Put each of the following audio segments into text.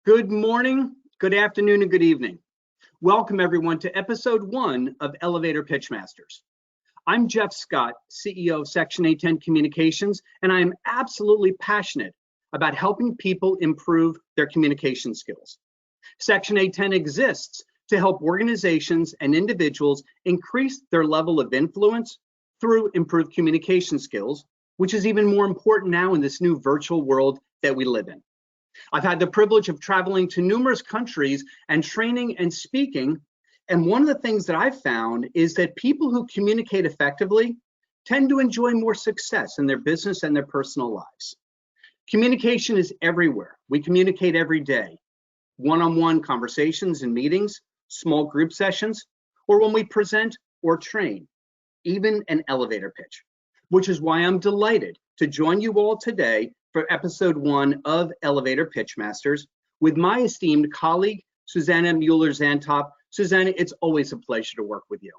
Good morning, good afternoon, and good evening. Welcome everyone to episode 1 of Elevator Pitch Masters. I'm Jeff Scott, CEO of Section 810 Communications, and I am absolutely passionate about helping people improve their communication skills. Section 810 exists to help organizations and individuals increase their level of influence through improved communication skills, which is even more important now in this new virtual world that we live in. I've had the privilege of traveling to numerous countries and training and speaking. And one of the things that I've found is that people who communicate effectively tend to enjoy more success in their business and their personal lives. Communication is everywhere. We communicate every day. One-on-one conversations and meetings, small group sessions, or when we present or train, even an elevator pitch, which is why I'm delighted to join you all today for episode 1 of Elevator Pitch Masters with my esteemed colleague, Susanna Mueller-Zantop. Susanna, it's always a pleasure to work with you.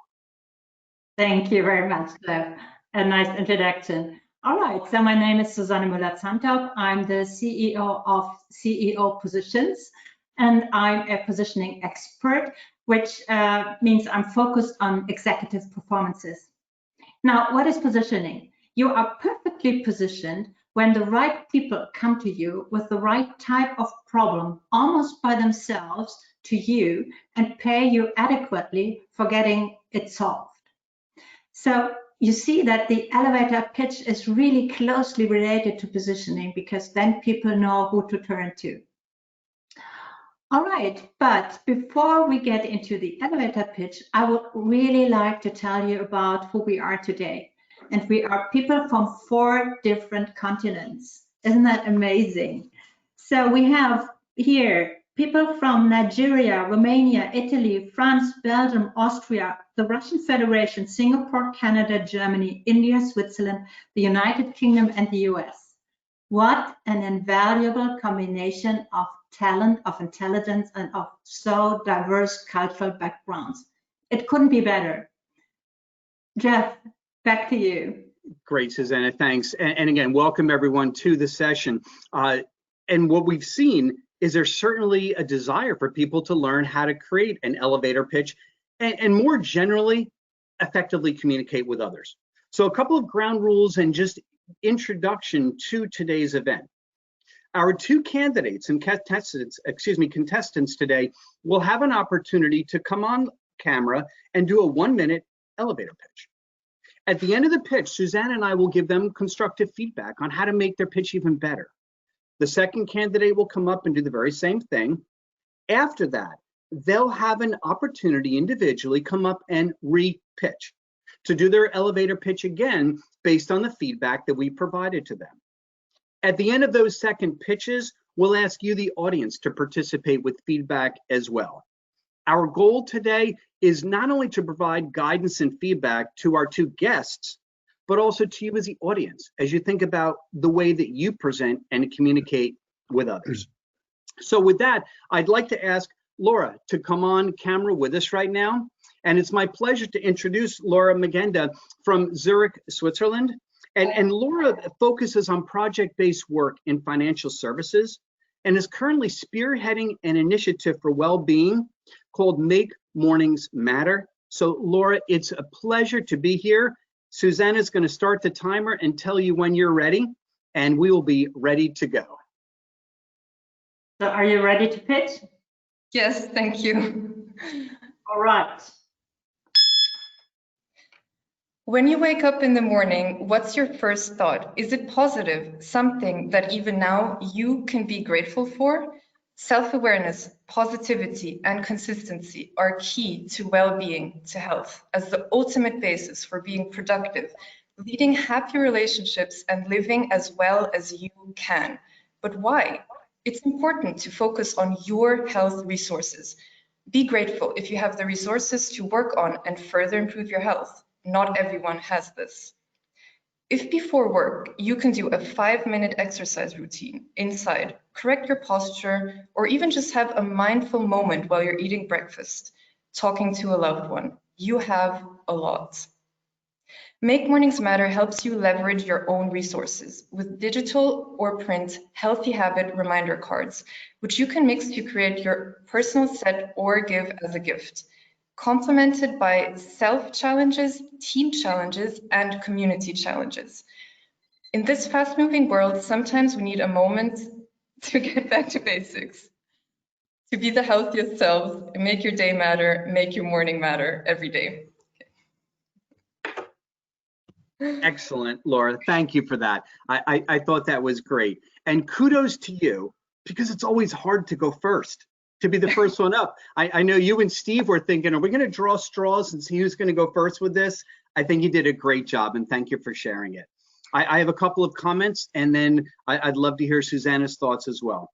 Thank you very much, Jeff. A nice introduction. All right, so my name is Susanna Mueller-Zantop. I'm the CEO of CEO Positions, and I'm a positioning expert, which means I'm focused on executive performances. Now, what is positioning? You are perfectly positioned when the right people come to you with the right type of problem, almost by themselves, to you and pay you adequately for getting it solved. So you see that the elevator pitch is really closely related to positioning, because then people know who to turn to. All right, but before we get into the elevator pitch, I would really like to tell you about who we are today. And we are people from 4 different continents. Isn't that amazing? So we have here people from Nigeria, Romania, Italy, France, Belgium, Austria, the Russian Federation, Singapore, Canada, Germany, India, Switzerland, the United Kingdom, and the US. What an invaluable combination of talent, of intelligence, and of so diverse cultural backgrounds. It couldn't be better. Jeff, back to you. Great, Susanna, thanks. And again, welcome everyone to the session. And what we've seen is there's certainly a desire for people to learn how to create an elevator pitch and more generally, effectively communicate with others. So a couple of ground rules and just introduction to today's event. Our 2 candidates and contestants today will have an opportunity to come on camera and do a 1-minute elevator pitch. At the end of the pitch, Susanna and I will give them constructive feedback on how to make their pitch even better. The second candidate will come up and do the very same thing. After that, they'll have an opportunity individually come up and re-pitch to do their elevator pitch again based on the feedback that we provided to them. At the end of those second pitches, we'll ask you, the audience, to participate with feedback as well. Our goal today is not only to provide guidance and feedback to our 2 guests, but also to you as the audience, as you think about the way that you present and communicate with others. So with that, I'd like to ask Laura to come on camera with us right now. And it's my pleasure to introduce Laura Magenda from Zurich, Switzerland. And Laura focuses on project-based work in financial services and is currently spearheading an initiative for well-being called Make Mornings Matter. So Laura, it's a pleasure to be here. Susanna's going to start the timer and tell you when you're ready, and we will be ready to go. So are you ready to pitch? Yes, thank you. All right. When you wake up in the morning, what's your first thought? Is it positive, something that even now you can be grateful for? Self-awareness, positivity, and consistency are key to well-being, to health, as the ultimate basis for being productive, leading happy relationships, and living as well as you can. But why? It's important to focus on your health resources. Be grateful if you have the resources to work on and further improve your health. Not everyone has this. If before work, you can do a 5-minute exercise routine inside, correct your posture, or even just have a mindful moment while you're eating breakfast, talking to a loved one, you have a lot. Make Mornings Matter helps you leverage your own resources with digital or print healthy habit reminder cards, which you can mix to create your personal set or give as a gift, complemented by self-challenges, team challenges, and community challenges. In this fast-moving world, sometimes we need a moment to get back to basics, to be the healthiest selves, and make your day matter, make your morning matter every day. Excellent, Laura. Thank you for that. I thought that was great. And kudos to you, because it's always hard to go first, to be the first one up. I know you and Steve were thinking, are we going to draw straws and see who's going to go first with this? I think you did a great job, and thank you for sharing it. I have a couple of comments, and then I'd love to hear Susanna's thoughts as well.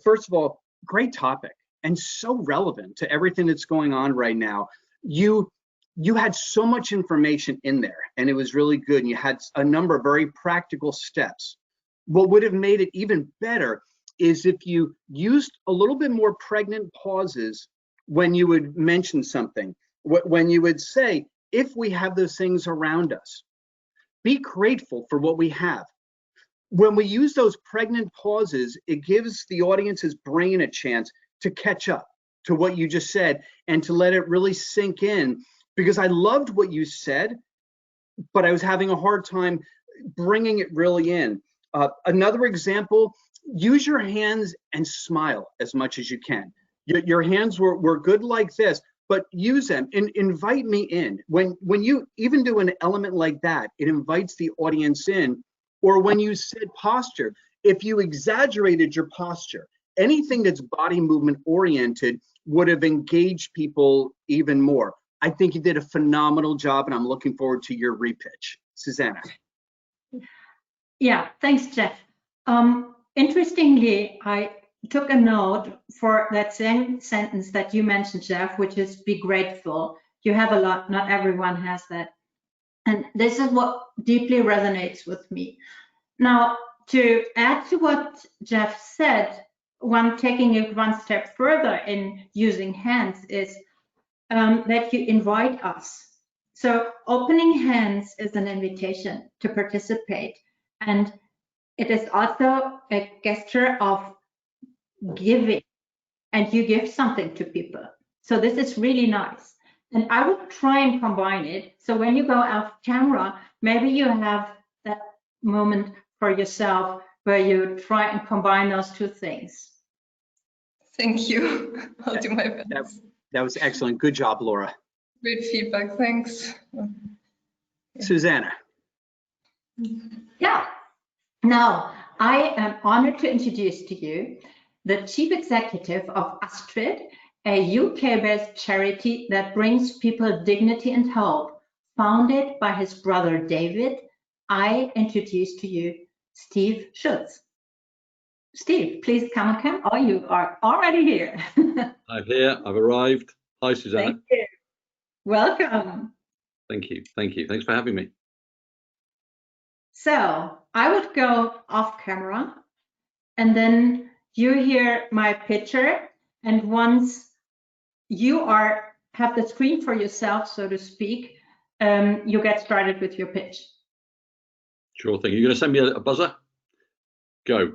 First of all, great topic, and so relevant to everything that's going on right now. You had so much information in there, and it was really good, and you had a number of very practical steps. What would have made it even better is if you used a little bit more pregnant pauses when you would mention something, when you would say, if we have those things around us, be grateful for what we have. When we use those pregnant pauses, it gives the audience's brain a chance to catch up to what you just said and to let it really sink in. Because I loved what you said, but I was having a hard time bringing it really in. Another example, use your hands and smile as much as you can. Your hands were good like this, but use them and invite me in. When you even do an element like that, it invites the audience in. Or when you said posture, if you exaggerated your posture, anything that's body movement oriented would have engaged people even more. I think you did a phenomenal job, and I'm looking forward to your repitch. Susanna. Yeah, thanks, Jeff. Interestingly, I took a note for that same sentence that you mentioned, Jeff, which is be grateful. You have a lot, not everyone has that. And this is what deeply resonates with me. Now, to add to what Jeff said, taking it one step further in using hands is that you invite us. So opening hands is an invitation to participate. And it is also a gesture of giving, and you give something to people. So this is really nice. And I would try and combine it. So when you go off camera, maybe you have that moment for yourself where you try and combine those two things. Thank you. I'll do my best. That was excellent. Good job, Laura. Great feedback. Thanks. Susanna. Yeah. Now, I am honored to introduce to you the Chief Executive of Astrid, a UK-based charity that brings people dignity and hope, founded by his brother David. I introduce to you Steve Schutz. Steve, please come on camera. Oh, you are already here. I'm here. I've arrived. Hi, Susanna. Thank you. Welcome. Thank you. Thank you. Thanks for having me. So I would go off camera, and then you hear my picture. And once you have the screen for yourself, so to speak, you get started with your pitch. Sure thing. You're going to send me a buzzer? Go.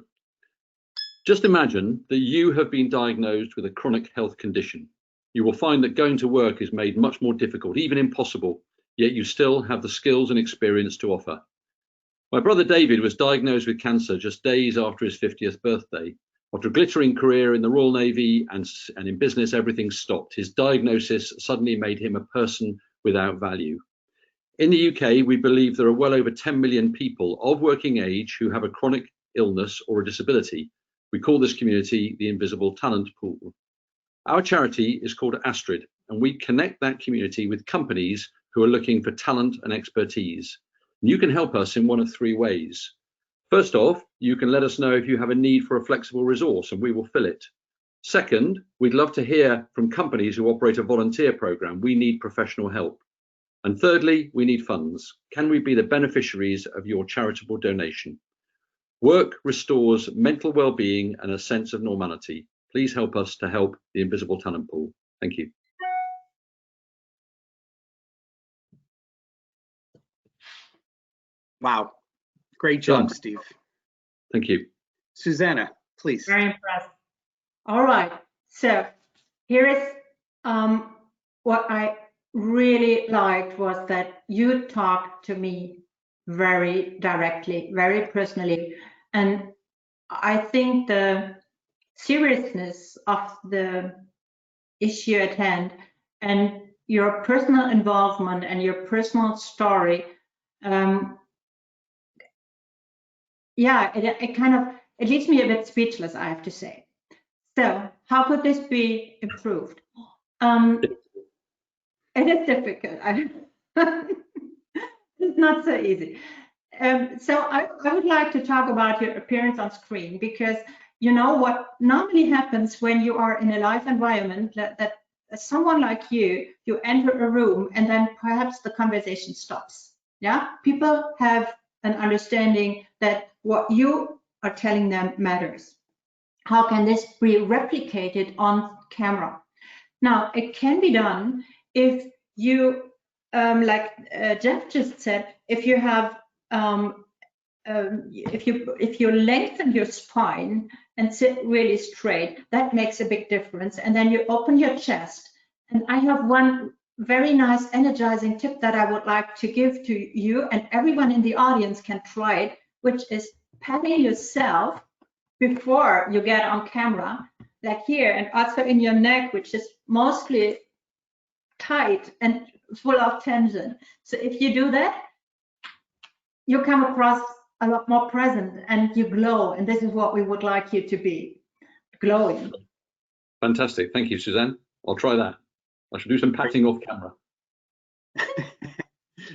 Just imagine that you have been diagnosed with a chronic health condition. You will find that going to work is made much more difficult, even impossible, yet you still have the skills and experience to offer. My brother David was diagnosed with cancer just days after his 50th birthday. After a glittering career in the Royal Navy and in business, everything stopped. His diagnosis suddenly made him a person without value. In the UK, we believe there are well over 10 million people of working age who have a chronic illness or a disability. We call this community the Invisible Talent Pool. Our charity is called Astrid, and we connect that community with companies who are looking for talent and expertise. And you can help us in one of three ways. First off, you can let us know if you have a need for a flexible resource, and we will fill it. Second, we'd love to hear from companies who operate a volunteer program. We need professional help. And thirdly, we need funds. Can we be the beneficiaries of your charitable donation? Work restores mental well-being and a sense of normality. Please help us to help the Invisible Talent Pool. Thank you. Wow. Great job, Done. Steve. Thank you. Susanna, please. Very impressed. All right. So here is what I really liked was that you talked to me very directly, very personally. And I think the seriousness of the issue at hand and your personal involvement and your personal story, yeah, it leaves me a bit speechless, I have to say. So how could this be improved? It is difficult. It's not so easy. So I would like to talk about your appearance on screen, because you know what normally happens when you are in a live environment, that someone like you enter a room and then perhaps the conversation stops. Yeah, people have an understanding that what you are telling them matters. How can this be replicated on camera? Now, it can be done if you, like Jeff just said, if you have, if you lengthen your spine and sit really straight, that makes a big difference. And then you open your chest. And I have one very nice energizing tip that I would like to give to you, and everyone in the audience can try it, which is patting yourself before you get on camera, like here, and also in your neck, which is mostly tight and full of tension. So if you do that, you come across a lot more present and you glow. And this is what we would like you to be, glowing. Fantastic. Thank you, Suzanne. I'll try that. I should do some patting off camera.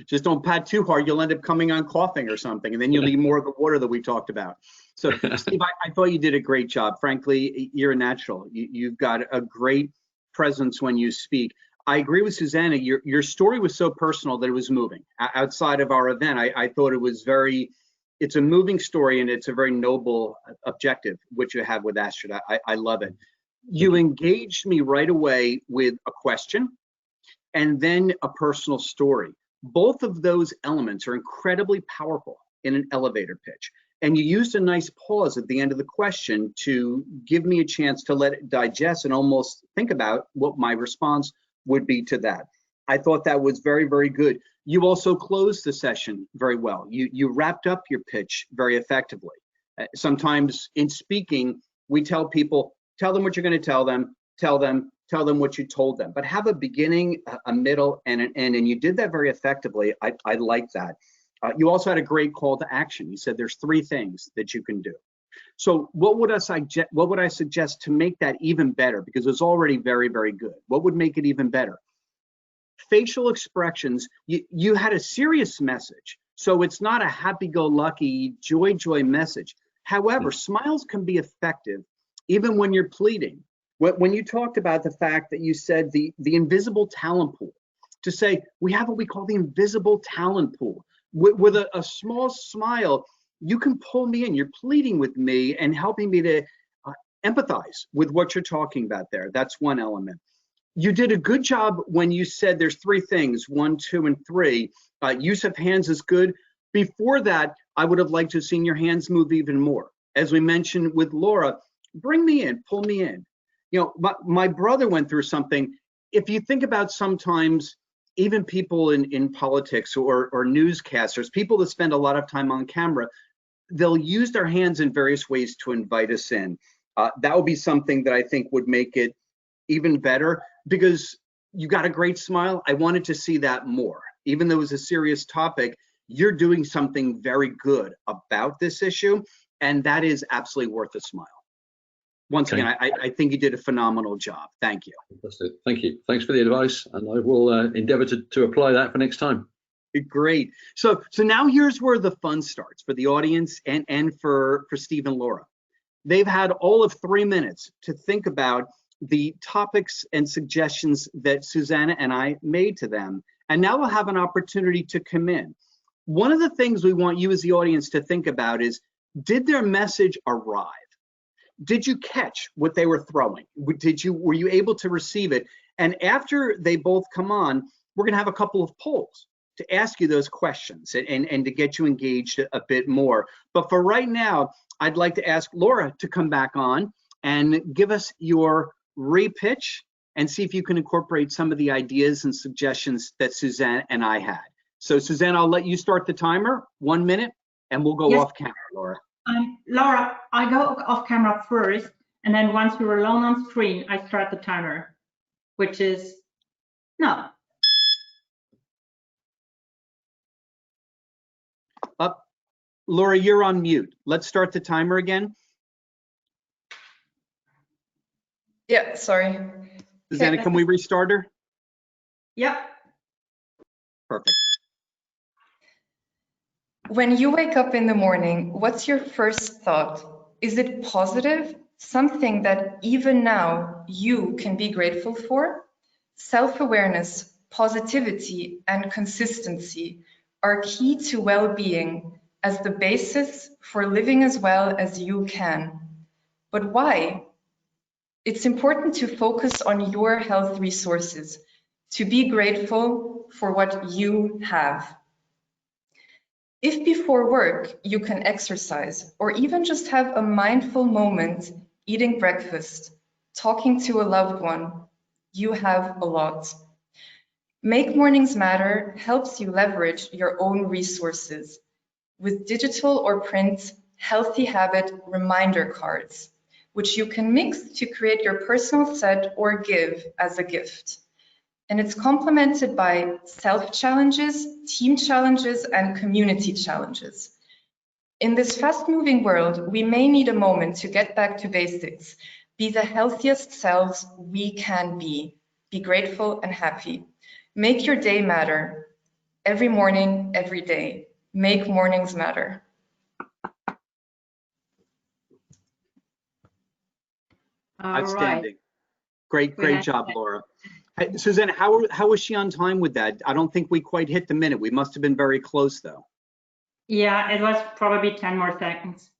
Just don't pat too hard. You'll end up coming on coughing or something, and then you'll need more of the water that we talked about. So, Steve, I thought you did a great job. Frankly, you're a natural. You've got a great presence when you speak. I agree with Susanna. Your story was so personal that it was moving. Outside of our event, I thought it was it's a moving story, and it's a very noble objective, which you have with Astrid. I love it. You engaged me right away with a question and then a personal story. Both of those elements are incredibly powerful in an elevator pitch. And you used a nice pause at the end of the question to give me a chance to let it digest and almost think about what my response would be to that. I thought that was very, very good. You also closed the session very well. You wrapped up your pitch very effectively. Sometimes in speaking, we tell people, tell them what you're going to tell them what you told them, but have a beginning, a middle, and an end. And you did that very effectively. I like that. You also had a great call to action. You said there's 3 things that you can do. So what would I suggest to make that even better? Because it's already very, very good. What would make it even better? Facial expressions. You had a serious message. So it's not a happy-go-lucky, joy message. However, smiles can be effective even when you're pleading. When you talked about the fact that you said the invisible talent pool, to say we have what we call the invisible talent pool. With a small smile, you can pull me in. You're pleading with me and helping me to empathize with what you're talking about there. That's one element. You did a good job when you said there's 3 things, 1, 2, and 3. Use of hands is good. Before that, I would have liked to have seen your hands move even more. As we mentioned with Laura, bring me in, pull me in. You know, my brother went through something. If you think about sometimes, even people in politics or newscasters, people that spend a lot of time on camera, they'll use their hands in various ways to invite us in. That would be something that I think would make it even better, because you got a great smile. I wanted to see that more. Even though it was a serious topic, you're doing something very good about this issue, and that is absolutely worth a smile. Once again, I think you did a phenomenal job. Thank you. Fantastic. Thank you. Thanks for the advice, and I will endeavour to apply that for next time. Great. So now here's where the fun starts for the audience and for Steve and Laura. They've had all of 3 minutes to think about the topics and suggestions that Susanna and I made to them, and now we'll have an opportunity to come in. One of the things we want you as the audience to think about is, did their message arrive? Did you catch what they were throwing? Were you able to receive it? And after they both come on, we're going to have a couple of polls to ask you those questions and to get you engaged a bit more. But for right now, I'd like to ask Laura to come back on and give us your re-pitch and see if you can incorporate some of the ideas and suggestions that Suzanne and I had. So Suzanne, I'll let you start the timer, 1 minute, and we'll go off camera, Laura. Laura, I go off camera first, and then once we're alone on screen, I start the timer, which is now. Up, Laura, you're on mute. Let's start the timer again. Yeah, sorry. Susanna, Okay. can we restart her? Yep. Perfect. When you wake up in the morning, what's your first thought? Is it positive? Something that even now you can be grateful for? Self-awareness, positivity, and consistency are key to well-being as the basis for living as well as you can. But why? It's important to focus on your health resources, to be grateful for what you have. If before work you can exercise or even just have a mindful moment eating breakfast, talking to a loved one, you have a lot. Make Mornings Matter helps you leverage your own resources with digital or print healthy habit reminder cards, which you can mix to create your personal set or give as a gift. And it's complemented by self-challenges, team challenges, and community challenges. In this fast-moving world, we may need a moment to get back to basics, be the healthiest selves we can be grateful and happy. Make your day matter. Every morning, every day. Make mornings matter. Outstanding. Great job, That. Laura. Hey, Suzanne, how was she on time with that? I don't think we quite hit the minute. We must have been very close, though. Yeah, it was probably 10 more seconds.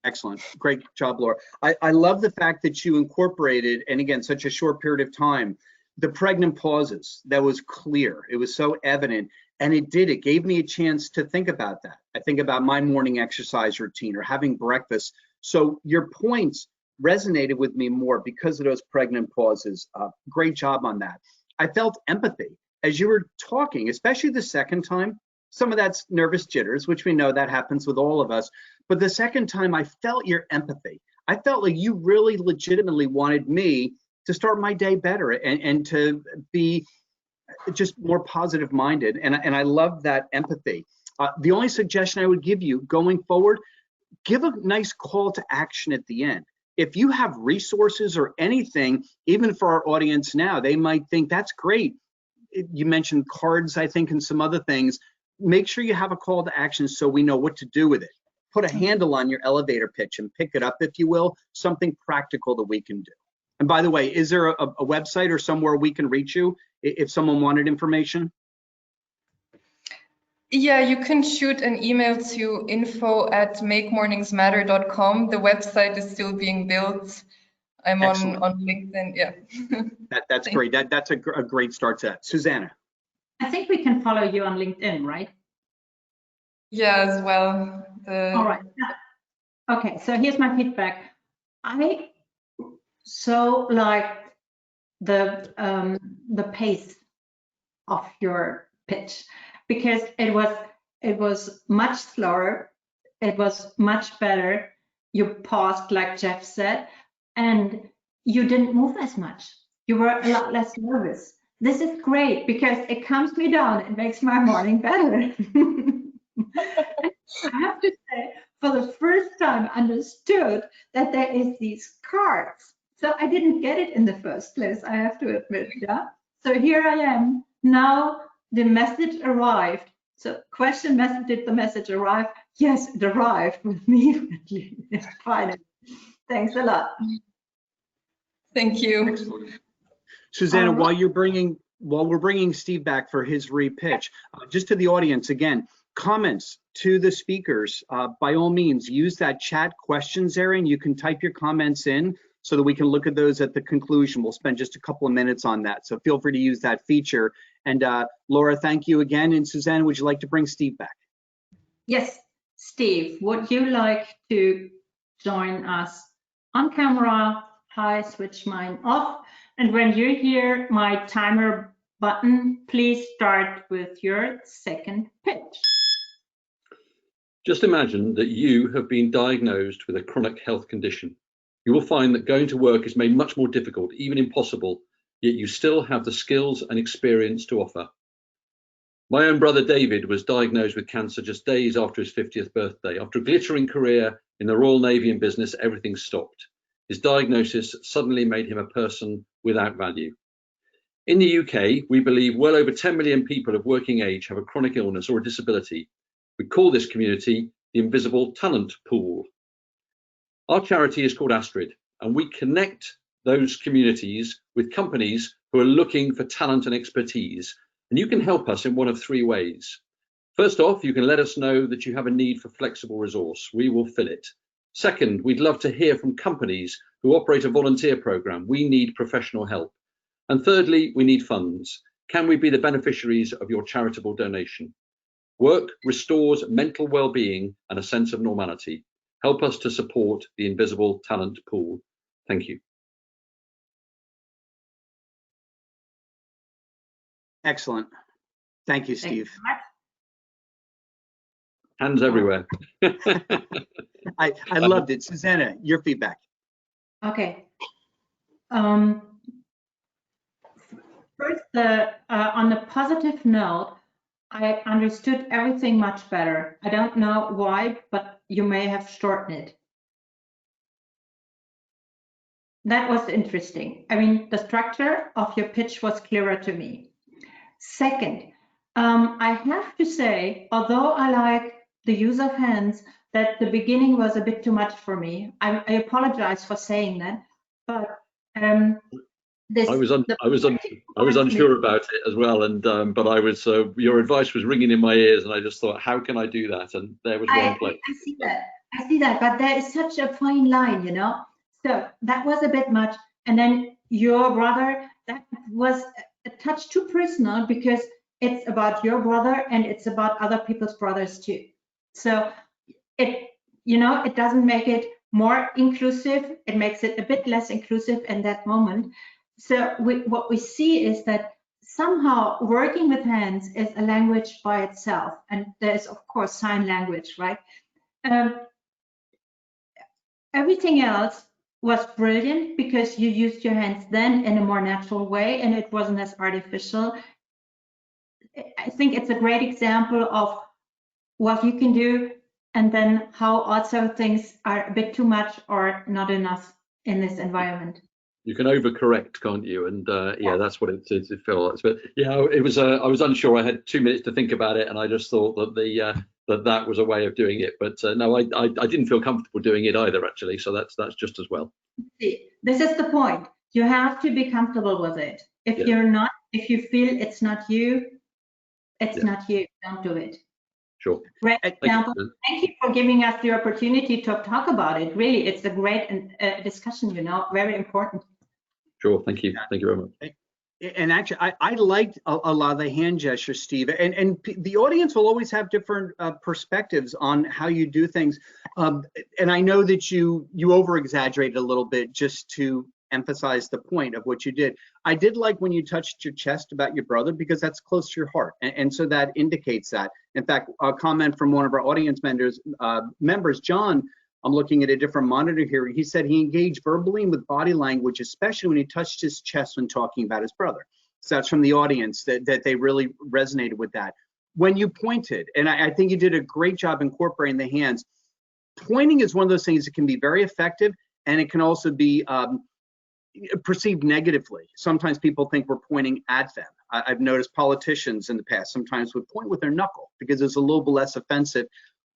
Excellent. Great job, Laura. I love the fact that you incorporated, and again, such a short period of time, the pregnant pauses. That was clear. It was so evident. And it gave me a chance to think about that. I think about my morning exercise routine or having breakfast. So your points resonated with me more because of those pregnant pauses. Great job on that. I felt empathy as you were talking, especially the second time. Some of that's nervous jitters, which we know that happens with all of us. But the second time, I felt your empathy. I felt like you really legitimately wanted me to start my day better and to be just more positive minded. And I love that empathy. The only suggestion I would give you going forward, give a nice call to action at the end. If you have resources or anything, even for our audience now, they might think that's great. You mentioned cards, I think, and some other things. Make sure you have a call to action so we know what to do with it. Put a handle on your elevator pitch and pick it up, if you will, something practical that we can do. And by the way, is there a website or somewhere we can reach you if someone wanted information? Yeah, you can shoot an email to info@makemorningsmatter.com. The website is still being built. I'm on LinkedIn. Yeah. That's great. That's a great start to that. Susanna. I think we can follow you on LinkedIn, right? Yeah, as well. All right. Okay, so here's my feedback. I so liked the pace of your pitch because it was much slower. It was much better. You paused, like Jeff said, and you didn't move as much. You were a lot less nervous. This is great because it calms me down. It makes my morning better. I have to say, for the first time, understood that there is these cards. So I didn't get it in the first place, I have to admit, yeah? So here I am. Now the message arrived. So question message, did the message arrive? Yes, it arrived with me. Finally. Thanks a lot. Thank you. Excellent. Susanna, while we're bringing Steve back for his re-pitch, just to the audience again, comments to the speakers, by all means, use that chat questions area and you can type your comments in. so that we can look at those at the conclusion. We'll spend just a couple of minutes on that. So feel free to use that feature. And Laura, thank you again. And Suzanne, would you like to bring Steve back? Yes, Steve, would you like to join us on camera? Hi, switch mine off. And when you hear my timer button, please start with your second pitch. Just imagine that you have been diagnosed with a chronic health condition. You will find that going to work is made much more difficult, even impossible, yet you still have the skills and experience to offer. My own brother David was diagnosed with cancer just days after his 50th birthday. After a glittering career in the Royal Navy and business, everything stopped. His diagnosis suddenly made him a person without value. In the UK, we believe well over 10 million people of working age have a chronic illness or a disability. We call this community the Invisible Talent Pool. Our charity is called Astrid, and we connect those communities with companies who are looking for talent and expertise. And you can help us in one of three ways. First off, you can let us know that you have a need for flexible resource. We will fill it. Second, we'd love to hear from companies who operate a volunteer program. We need professional help. And thirdly, we need funds. Can we be the beneficiaries of your charitable donation? Work restores mental well-being and a sense of normality. Help us to support the Invisible Talent Pool. Thank you. Excellent. Thank you, Steve. Hands everywhere. I loved it. Susanna, your feedback. Okay. First, on a positive note, I understood everything much better. I don't know why, but you may have shortened it. That was interesting. I mean, the structure of your pitch was clearer to me. Second, I have to say, although I like the use of hands, that the beginning was a bit too much for me. I apologize for saying that, but I was unsure about it as well, and but I was your advice was ringing in my ears, and I just thought, how can I do that? And there was one place. I see that, but there is such a fine line, you know. So that was a bit much. And then your brother, that was a touch too personal, because it's about your brother and it's about other people's brothers too. So it, you know, it doesn't make it more inclusive. It makes it a bit less inclusive in that moment. So what we see is that somehow working with hands is a language by itself. And there's, of course, sign language, right? Everything else was brilliant because you used your hands then in a more natural way and it wasn't as artificial. I think it's a great example of what you can do and then how also things are a bit too much or not enough in this environment. You can overcorrect, can't you? And yeah, that's what it felt like. But yeah, it was. I was unsure. I had 2 minutes to think about it, and I just thought that that was a way of doing it. But no, I didn't feel comfortable doing it either, actually. So that's just as well. See, this is the point. You have to be comfortable with it. If you're not, if you feel it's not you, it's not you. Don't do it. Sure. Great example. Thank you for giving us the opportunity to talk about it. Really, it's a great discussion. You know, very important. Sure. Thank you. Thank you very much. And actually, I liked a lot of the hand gestures, Steve. And the audience will always have different perspectives on how you do things. And I know that you over-exaggerated a little bit just to emphasize the point of what you did. I did like when you touched your chest about your brother, because that's close to your heart. And so that indicates that. In fact, a comment from one of our audience members, John, I'm looking at a different monitor here. He said he engaged verbally and with body language, especially when he touched his chest when talking about his brother. So that's from the audience that they really resonated with that. When you pointed, and I think you did a great job incorporating the hands. Pointing is one of those things that can be very effective, and it can also be perceived negatively. Sometimes people think we're pointing at them. I've noticed politicians in the past sometimes would point with their knuckle because it's a little bit less offensive.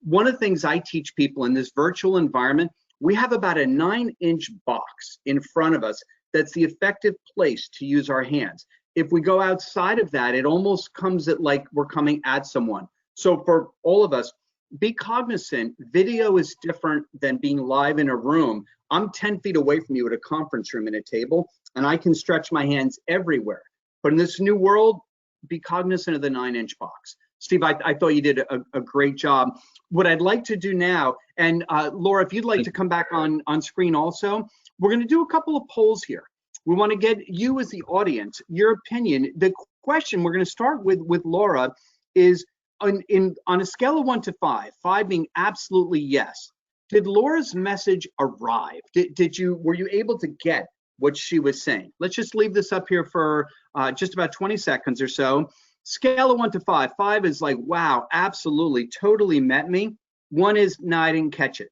One of the things I teach people in this virtual environment, we have about a 9-inch box in front of us that's the effective place to use our hands. If we go outside of that, it almost comes at like we're coming at someone. So for all of us, be cognizant, video is different than being live in a room. I'm 10 feet away from you at a conference room in a table, and I can stretch my hands everywhere. But in this new world, be cognizant of the 9-inch box. Steve, I thought you did a great job. What I'd like to do now, and Laura, if you'd like to come back on screen also, we're going to do a couple of polls here. We want to get you as the audience, your opinion. The question we're going to start with Laura is on a scale of 1 to 5, 5 being absolutely yes. Did Laura's message arrive? Were you able to get what she was saying? Let's just leave this up here for just about 20 seconds or so. Scale of 1 to 5. 5 is like, wow, absolutely, totally met me. 1 is, no, I didn't catch it.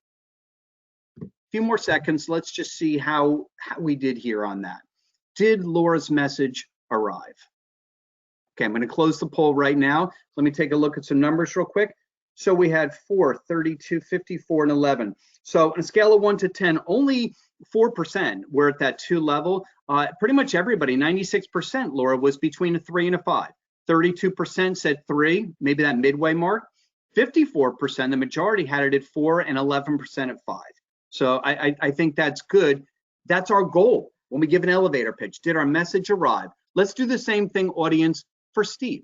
A few more seconds. Let's just see how we did here on that. Did Laura's message arrive? Okay, I'm going to close the poll right now. Let me take a look at some numbers real quick. So we had 4, 32, 54, and 11. So on a scale of 1 to 10, only 4% were at that 2 level. Pretty much everybody, 96%, Laura, was between a 3 and a 5. 32% said 3, maybe that midway mark. 54%, the majority had it at 4, and 11% at 5. So I think that's good. That's our goal when we give an elevator pitch. Did our message arrive? Let's do the same thing, audience, for Steve.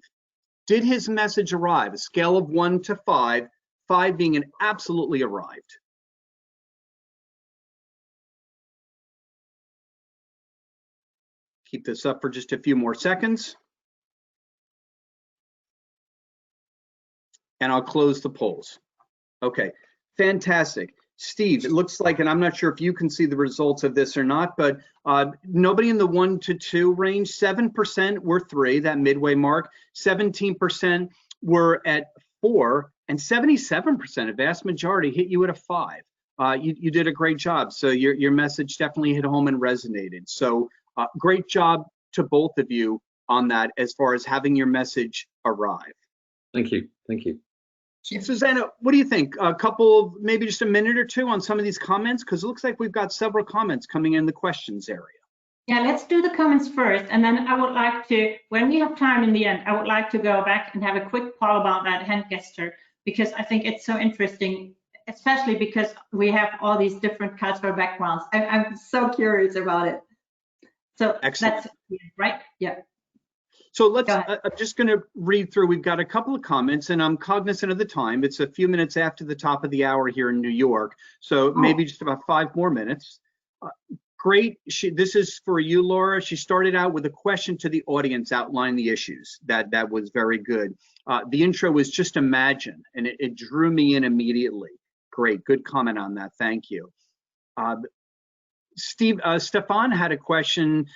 Did his message arrive? A scale of 1 to 5, 5 being an absolutely arrived. Keep this up for just a few more seconds. And I'll close the polls. Okay, fantastic. Steve, it looks like, and I'm not sure if you can see the results of this or not, but nobody in the 1 to 2 range. 7% were 3, that midway mark. 17% were at 4, and 77%, a vast majority, hit you at a 5. You did a great job. So your message definitely hit home and resonated. So great job to both of you on that as far as having your message arrive. Thank you. Thank you. Susanna, what do you think? A couple, maybe just a minute or two on some of these comments, because it looks like we've got several comments coming in the questions area. Yeah, let's do the comments first, and then I would like to, when we have time in the end, I would like to go back and have a quick poll about that hand gesture, because I think it's so interesting, especially because we have all these different cultural backgrounds. I'm so curious about it. So excellent. That's right. Yeah. So let's, I'm just going to read through. We've got a couple of comments, and I'm cognizant of the time. It's a few minutes after the top of the hour here in New York, so maybe just about 5 more minutes. Great. This is for you, Laura. She started out with a question to the audience, outlining the issues. That was very good. The intro was just imagine, and it drew me in immediately. Great. Good comment on that. Thank you. Stefan had a question,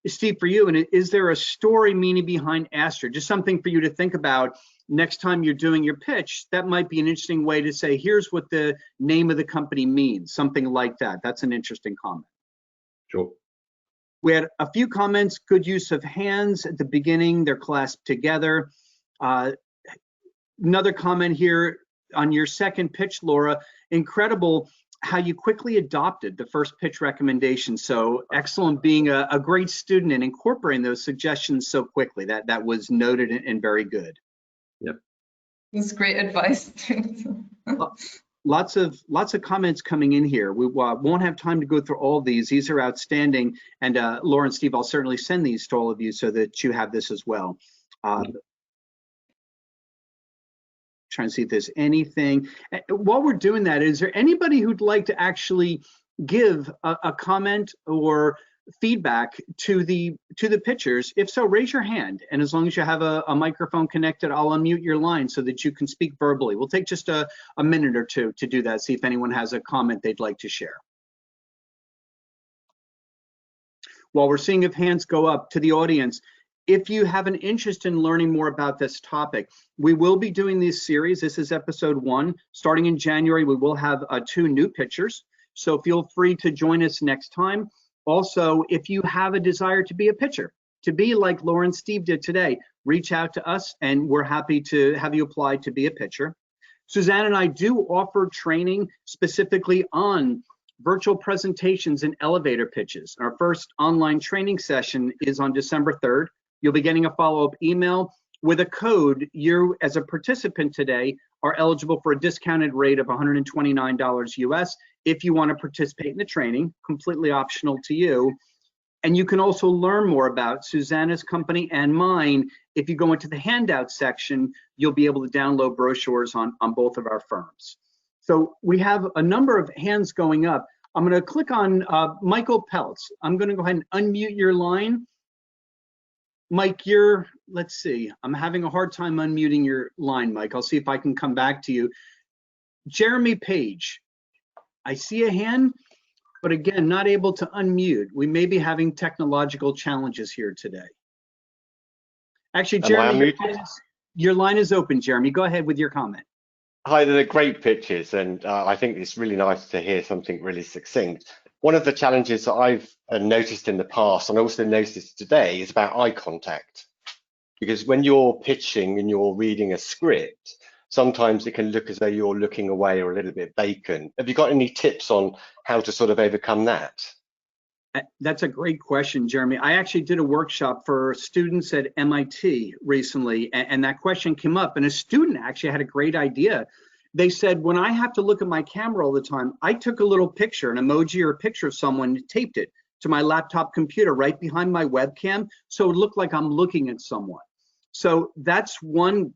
Steve, for you, and is there a story meaning behind Astra? Just something for you to think about next time you're doing your pitch. That might be an interesting way to say, here's what the name of the company means, something like that. That's an interesting comment. Sure. We had a few comments, good use of hands at the beginning, they're clasped together. Another comment here on your second pitch, Laura, incredible how you quickly adopted the first pitch recommendation. So excellent being a great student and incorporating those suggestions so quickly. That was noted and very good. Yep. That's great advice. Lots of comments coming in here. We won't have time to go through all of these. These are outstanding. And Laura and Steve, I'll certainly send these to all of you so that you have this as well. Trying to see if there's anything. While we're doing that, is there anybody who'd like to actually give a comment or feedback to the pitchers? If so, raise your hand, and as long as you have a microphone connected, I'll unmute your line so that you can speak verbally. We'll take just a minute or two to do that, see if anyone has a comment they'd like to share. While we're seeing if hands go up, to the audience, if you have an interest in learning more about this topic, we will be doing this series. This is episode 1. Starting in January, we will have 2 new pitchers. So feel free to join us next time. Also, if you have a desire to be a pitcher, to be like Laura and Steve did today, reach out to us and we're happy to have you apply to be a pitcher. Suzanne and I do offer training specifically on virtual presentations and elevator pitches. Our first online training session is on December 3rd. You'll be getting a follow-up email with a code. You, as a participant today, are eligible for a discounted rate of $129 US. if you want to participate in the training, completely optional to you. And you can also learn more about Susanna's company and mine. If you go into the handout section, you'll be able to download brochures on both of our firms. So we have a number of hands going up. I'm going to click on Michael Peltz. I'm going to go ahead and unmute your line. Mike, let's see, I'm having a hard time unmuting your line, Mike. I'll see if I can come back to you. Jeremy Page, I see a hand, but again, not able to unmute. We may be having technological challenges here today. Actually, Jeremy, your line is open, Jeremy. Go ahead with your comment. Hi, they're great pictures, and I think it's really nice to hear something really succinct. One of the challenges that I've noticed in the past, and also noticed today, is about eye contact. Because when you're pitching and you're reading a script, sometimes it can look as though you're looking away or a little bit vacant. Have you got any tips on how to sort of overcome that? That's a great question, Jeremy. I actually did a workshop for students at MIT recently, and that question came up, and a student actually had a great idea. They said, when I have to look at my camera all the time, I took a little picture, an emoji or a picture of someone, taped it to my laptop computer right behind my webcam, so it looked like I'm looking at someone. So that's one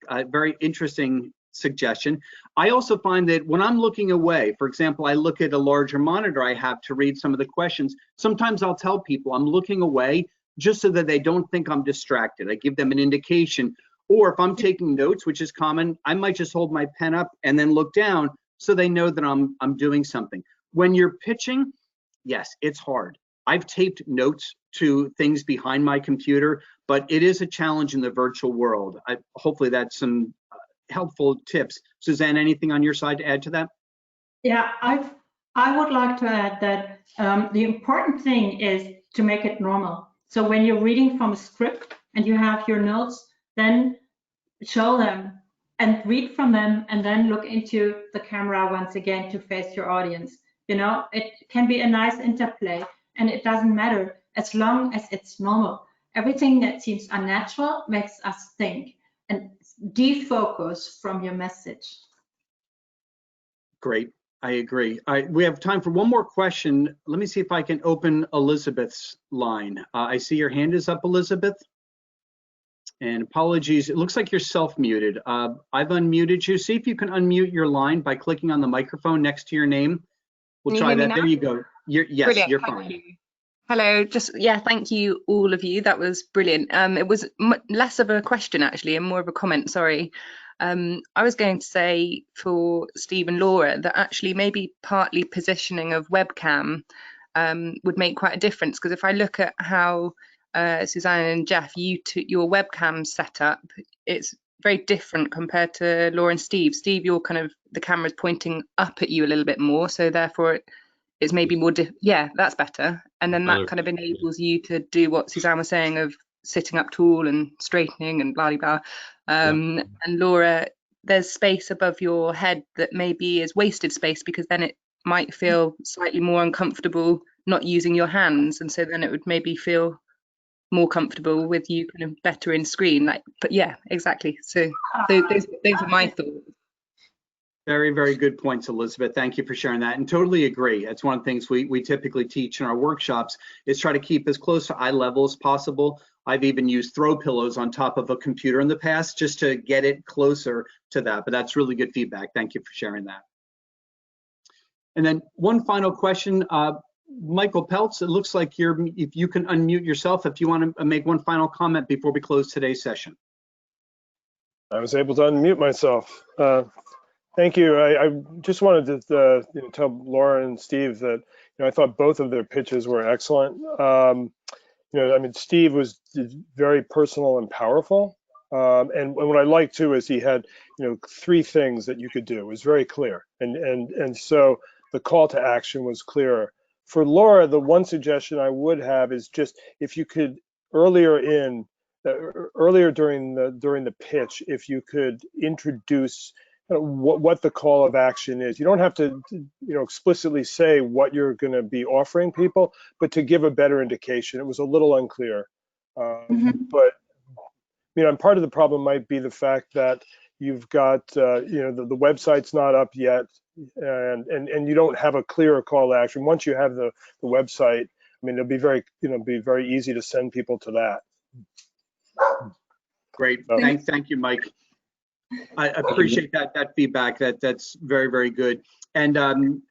very interesting suggestion. I also find that when I'm looking away, for example, I look at a larger monitor I have to read some of the questions. Sometimes I'll tell people I'm looking away just so that they don't think I'm distracted. I give them an indication. Or if I'm taking notes, which is common, I might just hold my pen up and then look down so they know that I'm doing something. When you're pitching, yes, it's hard. I've taped notes to things behind my computer, but it is a challenge in the virtual world. Hopefully that's some helpful tips. Suzanne, anything on your side to add to that? Yeah, I would like to add that the important thing is to make it normal. So when you're reading from a script and you have your notes, then show them and read from them, and then look into the camera once again to face your audience. You know, it can be a nice interplay, and it doesn't matter as long as it's normal. Everything that seems unnatural makes us think and defocus from your message. Great, I agree. All right, we have time for one more question. Let me see if I can open Elizabeth's line. I see your hand is up, Elizabeth. And apologies, it looks like you're self-muted. I've unmuted you. See if you can unmute your line by clicking on the microphone next to your name. We'll try that. There you go. Yes, brilliant. You're fine. You. Hello, thank you all of you. That was brilliant. It was less of a question actually and more of a comment, sorry. I was going to say for Steve and Laura that actually maybe partly positioning of webcam would make quite a difference, because if I look at how Susanna and Jeff, your webcam setup, it's very different compared to Laura and Steve. Steve, you're kind of, the camera's pointing up at you a little bit more, so therefore it's maybe more, yeah, that's better. And then that kind of enables you to do what Suzanne was saying of sitting up tall and straightening and blah, blah, blah. And Laura, there's space above your head that maybe is wasted space, because then it might feel slightly more uncomfortable not using your hands. And so then it would maybe feel more comfortable with you kind of better in screen. But yeah, exactly. So those are my thoughts. Very, very good points, Elizabeth. Thank you for sharing that, and totally agree. That's one of the things we typically teach in our workshops, is try to keep as close to eye level as possible. I've even used throw pillows on top of a computer in the past just to get it closer to that, but that's really good feedback. Thank you for sharing that. And then one final question, Michael Peltz, it looks like if you can unmute yourself, if you want to make one final comment before we close today's session. I was able to unmute myself. Thank you. I just wanted to tell Laura and Steve that I thought both of their pitches were excellent. I mean, Steve was very personal and powerful. And what I liked too is he had 3 things that you could do. It was very clear, and so the call to action was clearer. For Laura, the one suggestion I would have is just if you could earlier during the pitch, if you could introduce what the call of action is. You don't have to explicitly say what you're going to be offering people, but to give a better indication. It was a little unclear. But and part of the problem might be the fact that you've got, the website's not up yet, and you don't have a clear call to action. Once you have the website, I mean, it'll be very easy to send people to that. Great. So, Thank you, Mike. I appreciate that feedback. That's very, very good. And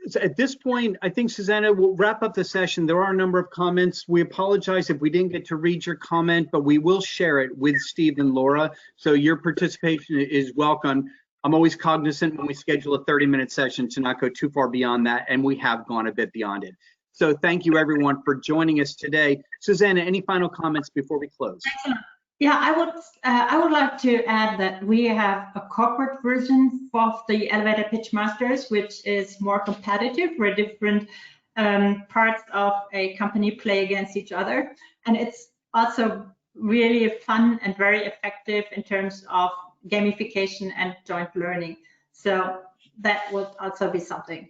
so at this point, I think, Susanna, we'll wrap up the session. There are a number of comments. We apologize if we didn't get to read your comment, but we will share it with Steve and Laura. So your participation is welcome. I'm always cognizant when we schedule a 30-minute session to not go too far beyond that, and we have gone a bit beyond it. So thank you, everyone, for joining us today. Susanna, any final comments before we close? Excellent. Yeah, I would like to add that we have a corporate version of the Elevator Pitch Masters, which is more competitive, where different parts of a company play against each other. And it's also really fun and very effective in terms of gamification and joint learning. So that would also be something.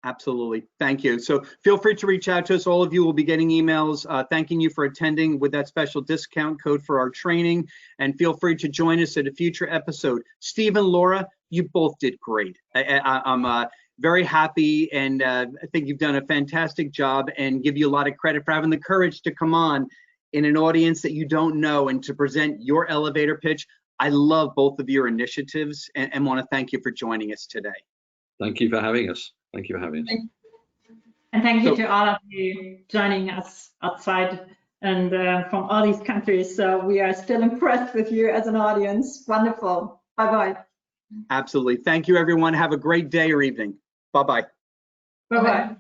Absolutely. Thank you. So feel free to reach out to us. All of you will be getting emails thanking you for attending with that special discount code for our training. And feel free to join us at a future episode. Steve and Laura, you both did great. I'm very happy, and I think you've done a fantastic job, and give you a lot of credit for having the courage to come on in an audience that you don't know and to present your elevator pitch. I love both of your initiatives and want to thank you for joining us today. Thank you for having us. Thank you for having us. And thank you to all of you joining us outside and from all these countries. So we are still impressed with you as an audience. Wonderful. Bye-bye. Absolutely. Thank you, everyone. Have a great day or evening. Bye-bye. Bye-bye.